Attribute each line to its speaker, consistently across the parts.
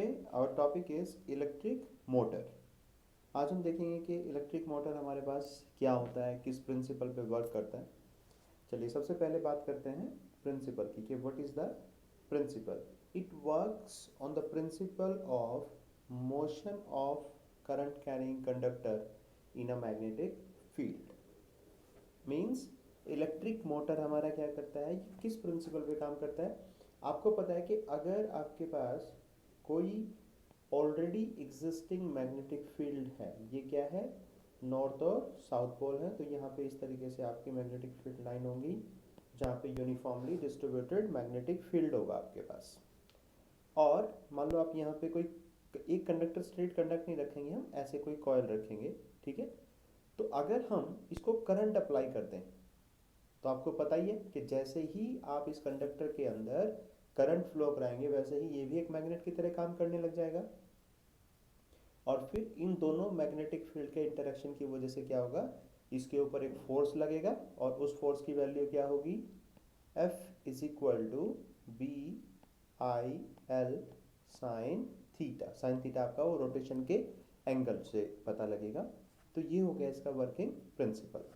Speaker 1: Today our topic is electric motor. आज हम देखेंगे कि इलेक्ट्रिक मोटर हमारे पास क्या होता है, किस प्रिंसिपल पे वर्क करता है। चलिए सबसे पहले बात करते हैं प्रिंसिपल की कि what is the principle. It works on the principle of motion of current carrying conductor in a magnetic field. Means electric motor हमारा क्या करता है, किस प्रिंसिपल पे काम करता है। आपको पता है कि अगर आपके पास कोई ऑलरेडी एग्जिस्टिंग मैग्नेटिक फील्ड है, ये क्या है, नॉर्थ और साउथ पोल है, तो यहाँ पे इस तरीके से आपकी मैग्नेटिक फील्ड लाइन होंगी जहाँ पे यूनिफॉर्मली डिस्ट्रीब्यूटेड मैग्नेटिक फील्ड होगा आपके पास। और मान लो आप यहाँ पे कोई एक कंडक्टर स्ट्रेट कंडक्ट नहीं रखेंगे, हम ऐसे कोई कॉइल रखेंगे, ठीक है। तो अगर हम इसको करंट अप्लाई करते हैं तो आपको पता ही है कि जैसे ही आप इस कंडक्टर के अंदर करंट फ्लो कराएंगे वैसे ही ये भी एक मैग्नेट की तरह काम करने लग जाएगा। और फिर इन दोनों मैग्नेटिक फील्ड के इंटरेक्शन की वजह से क्या होगा, इसके ऊपर एक फोर्स लगेगा और उस फोर्स की वैल्यू क्या होगी, F is equal to B I L sine theta. Sine theta आपका वो रोटेशन के एंगल से पता लगेगा। तो ये हो गया इसका working principle.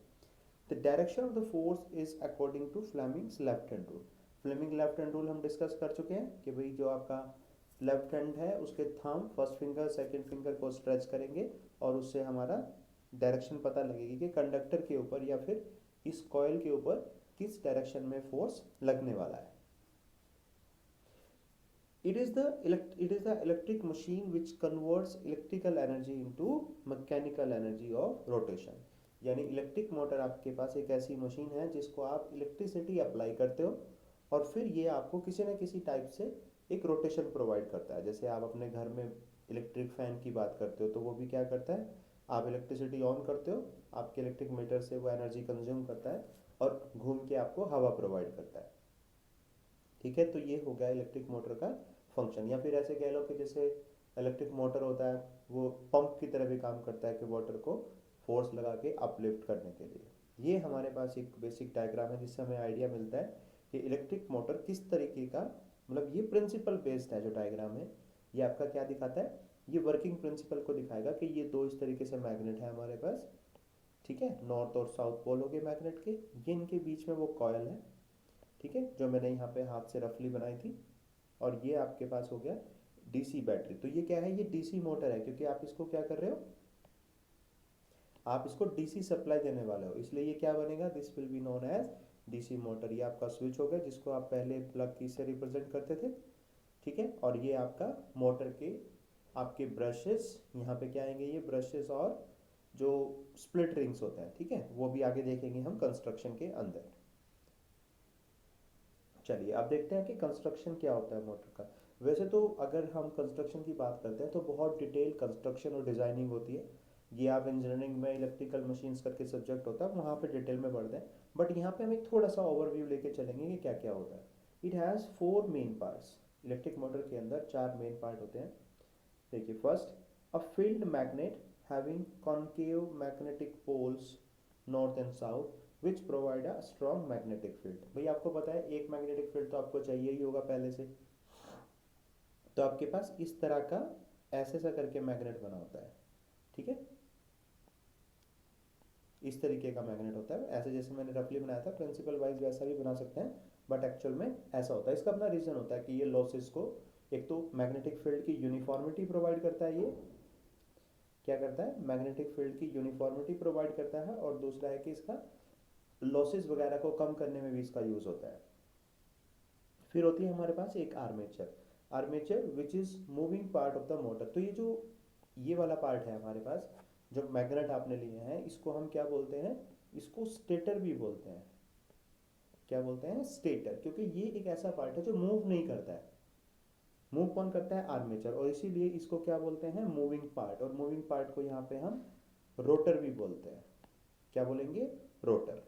Speaker 1: The direction of the force is according to Fleming's left hand rule. Fleming left hand rule हम डिस्कस कर चुके हैं कि भाई जो आपका लेफ्ट हैंड है उसके thumb first finger second finger को स्ट्रेच करेंगे और उससे हमारा डायरेक्शन पता लगेगी कि कंडक्टर के ऊपर या फिर इस कॉइल के ऊपर किस डायरेक्शन में फोर्स लगने वाला है। It is the electric machine which converts electrical energy into mechanical energy of rotation। यानी इलेक्ट्रिक मोटर आपके पास एक ऐसी मशीन है जिसको आप इलेक्ट्रिसिटी अप्लाई करते हो और फिर ये आपको किसी न किसी टाइप से एक रोटेशन प्रोवाइड करता है। जैसे आप अपने घर में इलेक्ट्रिक फैन की बात करते हो तो वो भी क्या करता है, आप इलेक्ट्रिसिटी ऑन करते हो, आपके इलेक्ट्रिक मीटर से वो एनर्जी कंज्यूम करता है और घूम के आपको हवा प्रोवाइड करता है, ठीक है। तो ये हो गया इलेक्ट्रिक मोटर का फंक्शन। या फिर ऐसे कह लो कि जैसे इलेक्ट्रिक मोटर होता है वो पंप की तरह भी काम करता है कि वाटर को फोर्स लगा के अपलिफ्ट करने के लिए। ये हमारे पास एक बेसिक डायग्राम है जिससे हमें आइडिया मिलता है कि इलेक्ट्रिक मोटर किस तरीके का, मतलब ये प्रिंसिपल बेस्ड है। जो डायग्राम है ये आपका क्या दिखाता है, ये वर्किंग प्रिंसिपल को दिखाएगा कि ये दो इस तरीके से मैग्नेट है हमारे पास, ठीक है। नॉर्थ और साउथ पोल हो गए मैग्नेट के, ये इनके बीच में वो कॉयल है, ठीक है, जो मैंने यहाँ पे हाथ से रफली बनाई थी। और ये आपके पास हो गया डीसी बैटरी। तो ये क्या है, ये डीसी मोटर है क्योंकि आप इसको क्या कर रहे हो, आप इसको डीसी सप्लाई देने वाले हो, इसलिए ये क्या बनेगा, this will be known as DC motor. ये आपका स्विच हो गया जिसको आप पहले प्लग की से रिप्रेजेंट करते थे, ठीक है। और ये आपका मोटर के आपके ब्रशेस, यहाँ पे क्या आएंगे, ये ब्रशेस और जो स्प्लिट रिंग्स होता है, ठीक है, वो भी आगे देखेंगे हम कंस्ट्रक्शन के अंदर। चलिए अब देखते हैं कि कंस्ट्रक्शन क्या होता है मोटर का। वैसे तो अगर हम कंस्ट्रक्शन की बात करते हैं तो बहुत डिटेल कंस्ट्रक्शन और डिजाइनिंग होती है। ये आप इंजीनियरिंग में इलेक्ट्रिकल मशीन्स करके सब्जेक्ट होता है, वहाँ पे डिटेल में पढ़ते हैं। बट यहाँ पे हम एक थोड़ा सा ओवरव्यू लेके चलेंगे कि क्या क्या होता है। It has 4 main parts. Electric motor के अंदर 4 मेन पार्ट होते हैं। देखिए first, a field magnet having concave magnetic poles north and south which provide a strong magnetic field. भाई आपको पता है एक मैग्नेटिक फील्ड तो आपको चाहिए ही होगा पहले से, तो आपके पास इस तरह का ऐसे सा करके मैग्नेट बना होता है, ठीक है। इस तरीके का मैग्नेट होता है, ऐसे जैसे मैंने रफली बनाया था, प्रिंसिपल वाइज वैसा भी बना सकते हैं बट एक्चुअल में ऐसा होता है। इसका अपना रीजन होता है कि ये लॉसेस को, एक तो मैग्नेटिक फील्ड की यूनिफॉर्मिटी प्रोवाइड करता है, ये क्या करता है, मैग्नेटिक फील्ड की यूनिफॉर्मिटी प्रोवाइड करता है, और दूसरा है कि इसका लॉसेस वगैरह को कम करने में भी इसका यूज होता है। फिर होती है हमारे पास एक armature. Armature which is moving part of the motor. तो ये जो ये वाला पार्ट है हमारे पास, जो मैग्नेट आपने लिए हैं, इसको हम क्या बोलते हैं, इसको स्टेटर भी बोलते हैं। क्या बोलते हैं, स्टेटर, क्योंकि ये एक ऐसा पार्ट है जो मूव नहीं करता है। मूव कौन करता है, आर्मेचर, और इसीलिए इसको क्या बोलते हैं, मूविंग पार्ट। और मूविंग पार्ट को यहाँ पे हम रोटर भी बोलते हैं। क्या बोलेंगे, रोटर।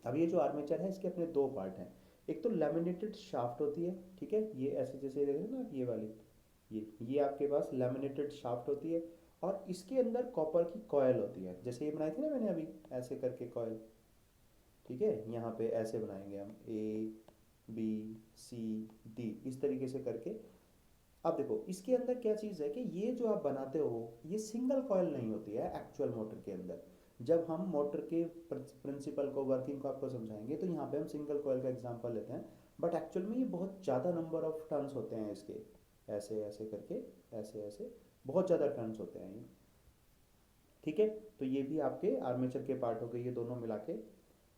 Speaker 1: अब ये जो आर्मेचर है इसके अपने दो पार्ट हैं। एक तो लैमिनेटेड शाफ्ट होती है, ठीक है, ये ऐसे जैसे देख रहे हैं ना आप, ये वाली, ये आपके पास लैमिनेटेड शाफ्ट होती है। और इसके अंदर कॉपर की कॉयल होती है, जैसे ये बनाई थी ना मैंने अभी ऐसे करके कॉयल, ठीक है। यहाँ पे ऐसे बनाएंगे हम, ए बी सी डी, इस तरीके से करके अब देखो इसके अंदर क्या चीज़ है कि ये जो आप बनाते हो ये सिंगल कॉयल नहीं होती है एक्चुअल मोटर के अंदर। जब हम मोटर के प्रिंसिपल को वर्किंग को आपको समझाएंगे तो यहाँ पे हम सिंगल कॉयल का एग्जांपल लेते हैं, बट एक्चुअल में ये बहुत ज़्यादा नंबर ऑफ टर्न्स होते हैं इसके, ऐसे ऐसे करके, ऐसे ऐसे बहुत ज़्यादा टर्न्स होते हैं ये। ठीक है, तो ये भी आपके आर्मेचर के पार्ट हो गए ये दोनों मिला के।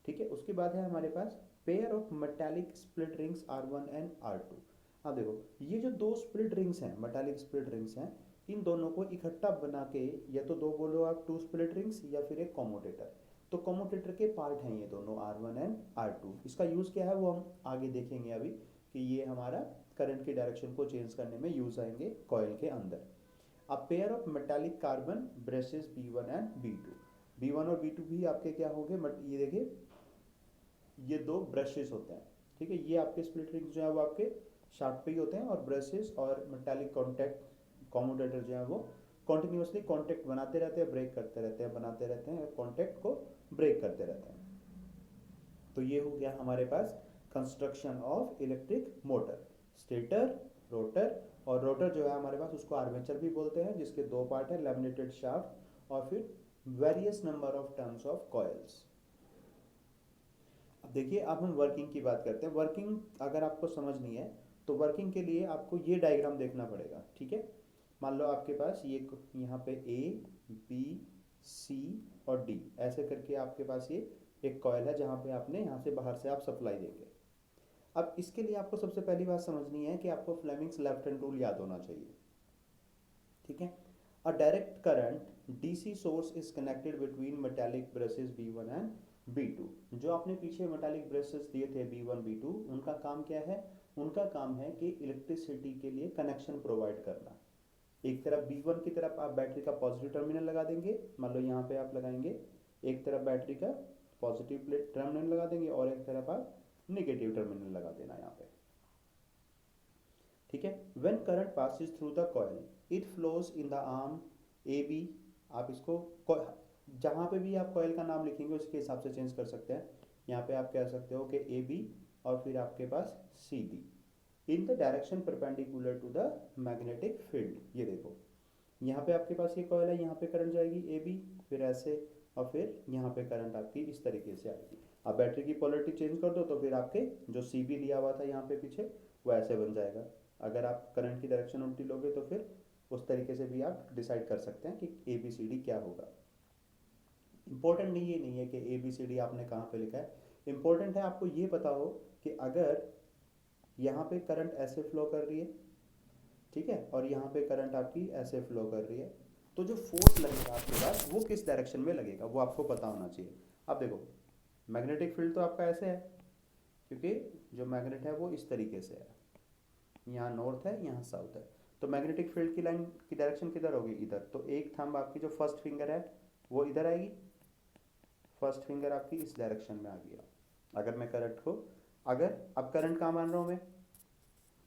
Speaker 1: ठीक है, उसके बाद है हमारे पास pair of metallic split rings R1 and R2। हाँ देखो ये जो दो स्प्लिट रिंग्स हैं, मेटालिक स्प्लिट रिंग्स हैं, इन दोनों को इकट्ठा बना के, या तो दो बोलो आप टू स्प्लिट रिंग्स या फिर एक कॉमोटेटर, तो कॉमोटेटर के पार्ट हैं ये दोनों R1 एंड R2। इसका यूज़ क्या है वो हम आगे देखेंगे अभी, कि ये हमारा करंट की डायरेक्शन को चेंज करने में यूज आएंगे कॉइल के अंदर। A pair of metallic carbon brushes B1 and B2। B1 और B2 भी आपके क्या होंगे, ये देखिए ये दो ब्रशेस होते हैं। ठीक है, ये आपके स्प्लिट रिंग्स जो है वो आपके शाफ्ट पे ही होते हैं, और ब्रशेस और मेटालिक कॉन्टैक्ट कॉमोटेटर जो है वो कॉन्टिन्यूसली कॉन्टैक्ट बनाते रहते हैं, ब्रेक करते रहते हैं, बनाते रहते हैं, कॉन्टैक्ट को ब्रेक करते रहते हैं। तो ये हो गया हमारे पास construction of electric motor. Stator, rotor, और रोटर जो है हमारे पास उसको आर्मेचर भी बोलते हैं, जिसके दो पार्ट है, लैमिनेटेड शाफ्ट और फिर various number of turns of coils. अब देखिए अब हम वर्किंग की बात करते हैं। वर्किंग अगर आपको समझनी है तो वर्किंग के लिए आपको ये डायग्राम देखना पड़ेगा। ठीक है, मान लो आपके पास ये यहाँ पे ए बी सी और डी ऐसे करके आपके पास ये एक कॉयल है, जहाँ पे आपने यहाँ से बाहर से आप सप्लाई देंगे। अब इसके लिए आपको सबसे पहली बात समझनी है कि आपको फ्लेमिंग्स लेफ्ट हैंड रूल याद होना चाहिए। ठीक है, अ direct current DC source is connected between metallic brushes B1 and B2। जो आपने पीछे मेटालिक ब्रशेस दिए थे B1 B2, उनका काम क्या है, उनका काम है कि इलेक्ट्रिसिटी के लिए कनेक्शन प्रोवाइड करना। एक तरफ B1 की तरफ आप बैटरी का पॉजिटिव टर्मिनल लगा देंगे, मान लो यहाँ पे आप लगाएंगे, एक तरफ बैटरी का पॉजिटिव टर्मिनल लगा देंगे और एक तरफ आप नेगेटिव टर्मिनल लगा देना यहाँ पे। ठीक है, when current passes through the coil it flows in the arm A B. आप इसको जहाँ पे भी आप कॉइल का नाम लिखेंगे उसके हिसाब से चेंज कर सकते हैं। यहाँ पे आप कह सकते हो कि ए बी और फिर आपके पास C D in the direction perpendicular to the magnetic field. ये देखो यहाँ पे आपके पास ये कॉइल है, यहाँ पे करंट जाएगी ए बी, फिर ऐसे, और फिर यहाँ पे करंट आपकी इस तरीके से आएगी। आप बैटरी की पोलरिटी चेंज कर दो तो फिर आपके जो सी बी लिया हुआ था यहाँ पे पीछे वो ऐसे बन जाएगा। अगर आप करंट की डायरेक्शन उल्टी लोगे तो फिर उस तरीके से भी आप डिसाइड कर सकते हैं कि ए बी सी डी क्या होगा। इंपॉर्टेंट नहीं ये नहीं है कि ए बी सी डी आपने कहाँ पे लिखा है, इंपॉर्टेंट है आपको ये पता हो कि अगर यहाँ पे करंट ऐसे फ्लो कर रही है, ठीक है, और यहाँ पे करंट आपकी ऐसे फ्लो कर रही है, तो जो फोर्स लगेगा आपके पास वो किस डायरेक्शन में लगेगा वो आपको पता होना चाहिए। अब देखो मैग्नेटिक फील्ड तो आपका ऐसे है, क्योंकि जो मैग्नेट है वो इस तरीके से है, यहाँ नॉर्थ है यहाँ साउथ है, तो मैग्नेटिक फील्ड की लाइन की डायरेक्शन किधर होगी, इधर। तो एक थंब आपकी जो फर्स्ट फिंगर है वो इधर आएगी, फर्स्ट फिंगर आपकी इस डायरेक्शन में आ गया। अगर मैं करंट को, अगर अब करंट कहाँ मान रहा हूँ मैं,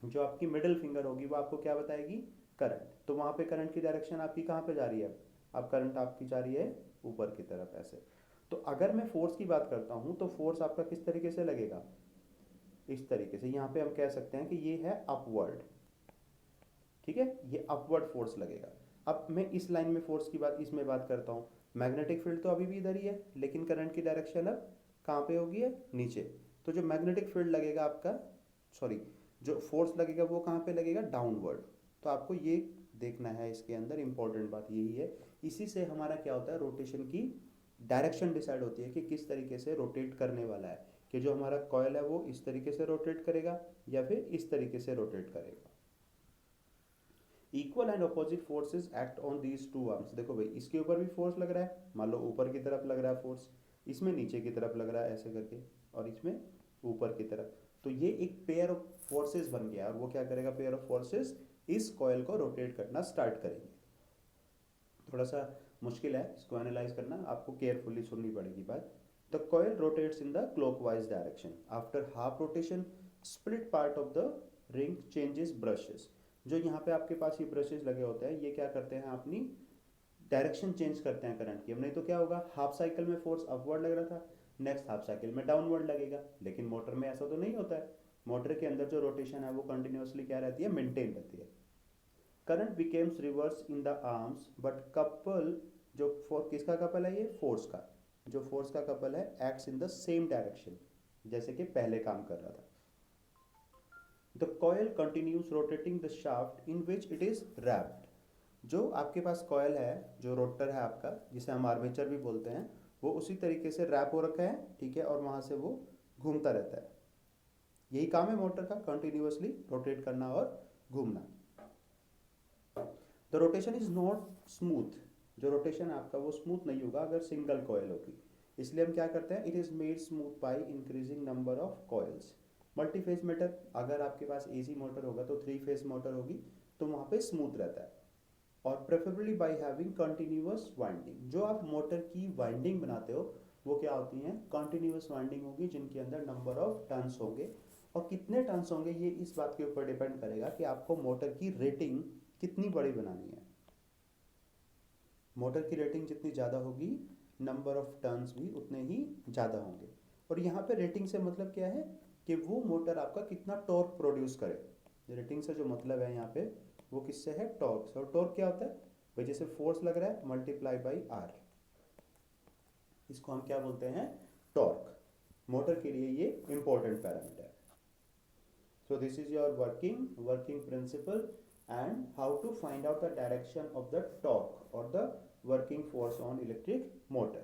Speaker 1: जो आपकी मिडिल फिंगर होगी वो आपको क्या बताएगी, करंट। तो वहाँ पे करंट की डायरेक्शन आपकी कहाँ पे जा रही है, अब करंट आपकी जा रही है ऊपर की तरफ ऐसे। तो अगर मैं फोर्स की बात करता हूँ तो फोर्स आपका किस तरीके से लगेगा, इस तरीके से। यहाँ पे हम कह सकते हैं कि ये है अपवर्ड। ठीक है, ये अपवर्ड फोर्स लगेगा। अब मैं इस लाइन में फोर्स की बात, इसमें बात करता हूँ, मैग्नेटिक फील्ड तो अभी भी इधर ही है, लेकिन करंट की डायरेक्शन अब कहाँ पे होगी है, नीचे। तो जो मैग्नेटिक फील्ड लगेगा आपका, सॉरी जो फोर्स लगेगा वो कहाँ पे लगेगा, डाउनवर्ड। तो आपको ये देखना है, इसके अंदर इंपॉर्टेंट बात यही है। इसी से हमारा क्या होता है, रोटेशन की डायरेक्शन डिसाइड होती है कि किस तरीके से रोटेट करने वाला है, कि जो हमारा कॉयल है वो इस तरीके से रोटेट करेगा या फिर इस तरीके से रोटेट करेगा। Equal and opposite forces act on these two arms. देखो भाई इसके ऊपर भी फोर्स लग रहा है, मान लो ऊपर की तरफ लग रहा है फोर्स, इसमें नीचे की तरफ लग रहा है ऐसे करके, और इसमें ऊपर की तरफ। तो ये एक पेयर ऑफ फोर्सेस बन गया, और वो क्या करेगा, पेयर ऑफ फोर्सेस इस कॉयल को रोटेट करना स्टार्ट करेंगे। थोड़ा सा मुश्किल है इसको एनालाइज करना, आपको केयरफुली सुननी पड़ेगी बात। The coil rotates in the clockwise direction. After half rotation split part of the ring changes brushes. जो यहाँ पे आपके पास ये ब्रशेस लगे होते हैं, ये क्या करते हैं, अपनी डायरेक्शन चेंज करते हैं करंट की। अब नहीं तो क्या होगा, हाफ साइकिल में फोर्स अपवर्ड लग रहा था, नेक्स्ट हाफ साइकिल में डाउनवर्ड लगेगा। लेकिन मोटर में ऐसा तो नहीं होता है, मोटर के अंदर जो रोटेशन है वो कंटिन्यूसली क्या रहती है, मेंटेन रहती है। Current becomes reverse in the arms but couple, जो किसका कपल है, ये फोर्स का, जो फोर्स का कपल है acts in the same direction जैसे कि पहले काम कर रहा था. The coil continues rotating the shaft in which it is wrapped. जो आपके पास कॉयल है, जो रोटर है आपका, जिसे हम आर्मेचर भी बोलते हैं, वो उसी तरीके से रैप हो रखा है, ठीक है, और वहां से वो घूमता रहता है. यही काम है मोटर का, कंटिन्यूअसली रोटेट करना और घूमना. The rotation is not smooth. जो रोटेशन है आपका वो स्मूथ नहीं होगा अगर सिंगल कॉयल होगी. इसलिए हम क्या करते हैं, it is made smooth by increasing number of coils. Multi phase motor, अगर आपके पास एसी मोटर होगा तो 3 फेज मोटर होगी तो वहां पे स्मूथ रहता है. और preferably by having continuous winding. जो आप मोटर की वाइंडिंग बनाते हो वो क्या होती हैं, कंटिन्यूअस वाइंडिंग होगी जिनके अंदर नंबर ऑफ टर्न्स होंगे. और कितने टर्न्स होंगे ये इस बात के ऊपर डिपेंड करेगा कि आपको मोटर की रेटिंग कितनी बड़ी बनानी है. मोटर की रेटिंग जितनी ज़्यादा होगी नंबर ऑफ टर्न्स भी उतने ही ज़्यादा होंगे. और यहाँ पे रेटिंग से मतलब क्या है कि वो मोटर आपका कितना टॉर्क प्रोड्यूस करे. रेटिंग से जो मतलब है यहाँ पे वो किससे है, टॉर्क से. और टॉर्क क्या होता है भाई, जैसे फोर्स लग रहा है मल्टीप्लाई बाई आर, इसको हम क्या बोलते हैं, टॉर्क. मोटर के लिए ये इंपॉर्टेंट पैरामीटर है. So this is your working principle and how to find out the direction of the torque or the working force on electric motor.